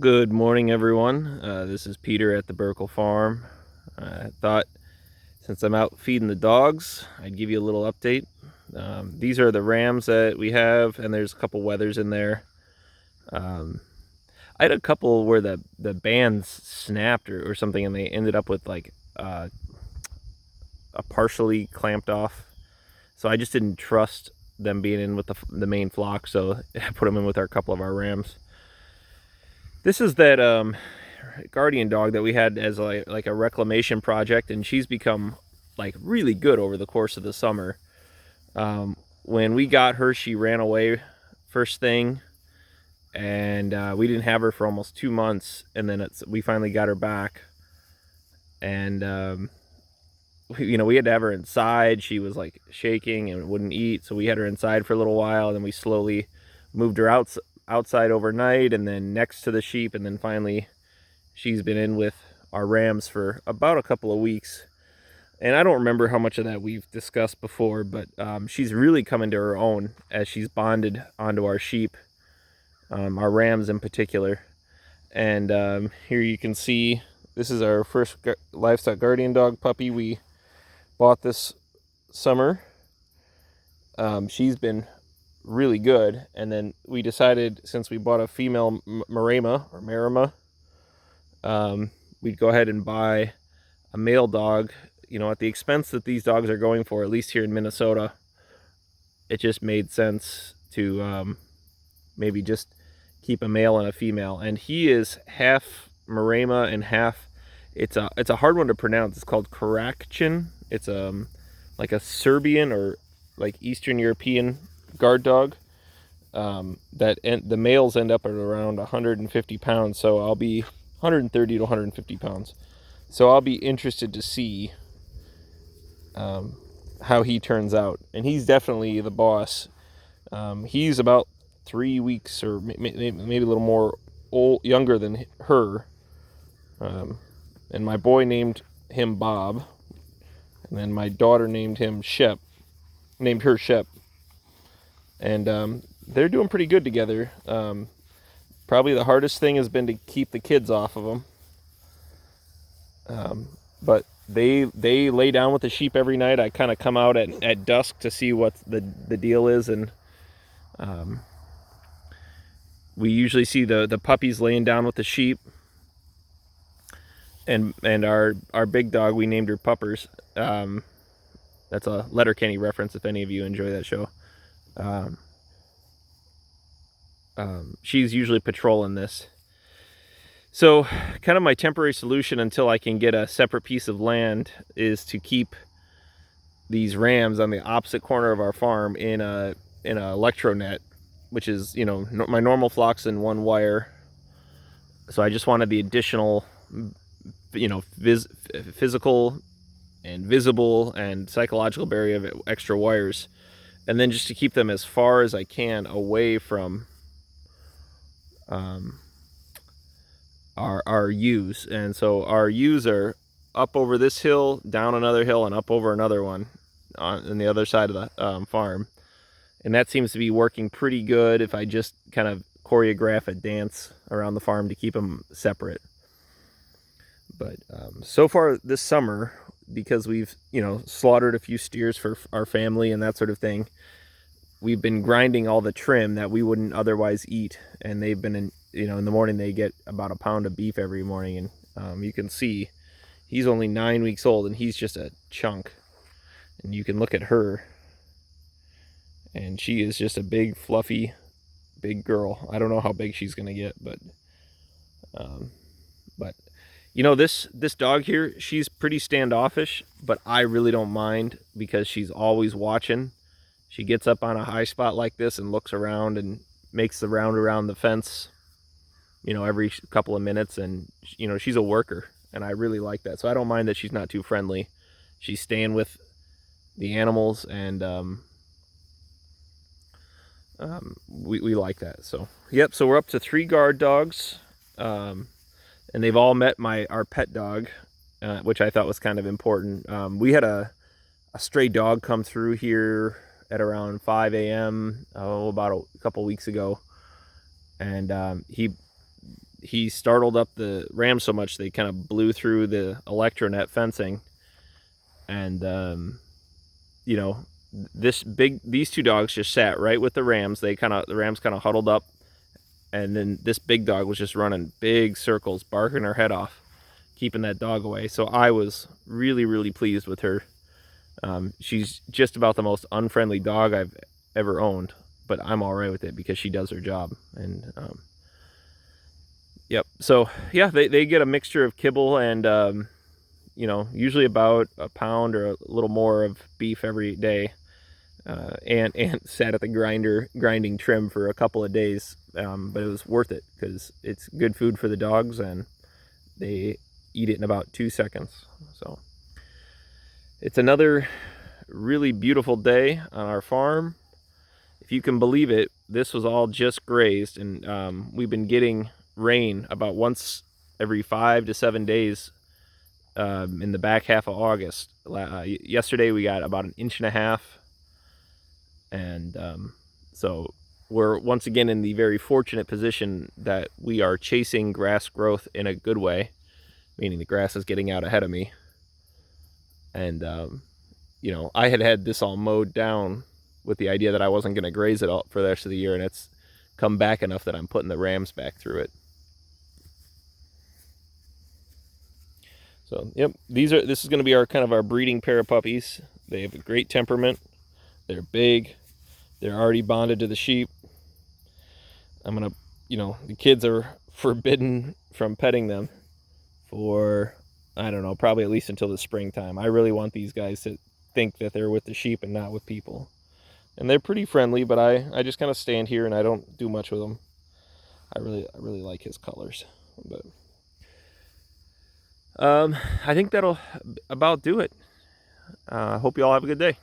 Good morning, everyone. This is Peter at the Burkle Farm. I thought since I'm out feeding the dogs, I'd give you a little update. These are the rams that we have, and there's a couple wethers in there. I had a couple where the bands snapped or something, and they ended up with like a partially clamped off. So I just didn't trust them being in with the main flock, so I put them in with a couple of our rams. This is that guardian dog that we had as like a reclamation project, and she's become like really good over the course of the summer. When we got her, she ran away first thing, and we didn't have her for almost 2 months, and then we finally got her back, and we had to have her inside. She was like shaking and wouldn't eat, so we had her inside for a little while, and then we slowly moved her outside overnight, and then next to the sheep, and then finally she's been in with our rams for about a couple of weeks. And I don't remember how much of that we've discussed before, but she's really come into her own as she's bonded onto our sheep, our rams in particular. And here you can see, this is our first livestock guardian dog puppy we bought this summer. She's been really good, and then we decided, since we bought a female Marema, we'd go ahead and buy a male dog. At the expense that these dogs are going for, at least here in Minnesota, it just made sense to maybe just keep a male and a female. And he is half Marema and half, it's a hard one to pronounce. It's called Castration. It's like a Serbian or like Eastern European guard dog. The males end up at around 150 pounds, so I'll be 130 to 150 pounds. So I'll be interested to see how he turns out. And he's definitely the boss. He's about 3 weeks or maybe a little more younger than her. And my boy named him Bob. And then my daughter named her Shep. And they're doing pretty good together. Probably the hardest thing has been to keep the kids off of them. But they lay down with the sheep every night. I kind of come out at dusk to see what the deal is, and we usually see the puppies laying down with the sheep. And our big dog, we named her Puppers. That's a Letterkenny reference if any of you enjoy that show. She's usually patrolling this. So kind of my temporary solution until I can get a separate piece of land is to keep these rams on the opposite corner of our farm in a electro net, which is, my normal flock's in one wire. So I just wanted the additional, physical and visible and psychological barrier of extra wires. And then just to keep them as far as I can away from our ewes. And so our ewes are up over this hill, down another hill, and up over another one on the other side of the farm. And that seems to be working pretty good if I just kind of choreograph a dance around the farm to keep them separate. But so far this summer, because we've slaughtered a few steers for our family and that sort of thing, we've been grinding all the trim that we wouldn't otherwise eat. And they've been in the morning, they get about a pound of beef every morning. And you can see he's only 9 weeks old, and he's just a chunk. And you can look at her, and she is just a big, fluffy, big girl. I don't know how big she's gonna get, but this dog here, she's pretty standoffish, but I really don't mind because she's always watching. She gets up on a high spot like this and looks around and makes the round around the fence, every couple of minutes. And, she's a worker, and I really like that. So I don't mind that she's not too friendly. She's staying with the animals, and we like that. So, yep, so we're up to 3 guard dogs, and they've all met our pet dog, which I thought was kind of important. We had a stray dog come through here at around 5 a.m. About a couple weeks ago, and he he startled up the rams so much they kind of blew through the electronet fencing, and you know, these two dogs just sat right with the rams. The rams kind of huddled up, and then this big dog was just running big circles, barking her head off, keeping that dog away. So I was really, really pleased with her. She's just about the most unfriendly dog I've ever owned, but I'm all right with it because she does her job. And yep. So yeah, they get a mixture of kibble and you know, usually about a pound or a little more of beef every day. And sat at the grinding trim for a couple of days, but it was worth it because it's good food for the dogs and they eat it in about 2 seconds. So it's another really beautiful day on our farm. If you can believe it, this was all just grazed, and we've been getting rain about once every 5 to 7 days in the back half of August. Yesterday we got about 1.5 inches. And so we're once again in the very fortunate position that we are chasing grass growth in a good way, meaning the grass is getting out ahead of me. And you know, I had this all mowed down with the idea that I wasn't going to graze it all for the rest of the year, and it's come back enough that I'm putting the rams back through it. So yep, this is going to be our kind of our breeding pair of puppies. They have a great temperament. They're big. They're already bonded to the sheep. I'm gonna, you know, the kids are forbidden from petting them for, I don't know, probably at least until the springtime. I really want these guys to think that they're with the sheep and not with people. And they're pretty friendly, but I just kind of stand here and I don't do much with them. I really like his colors. But I think that'll about do it. I hope you all have a good day.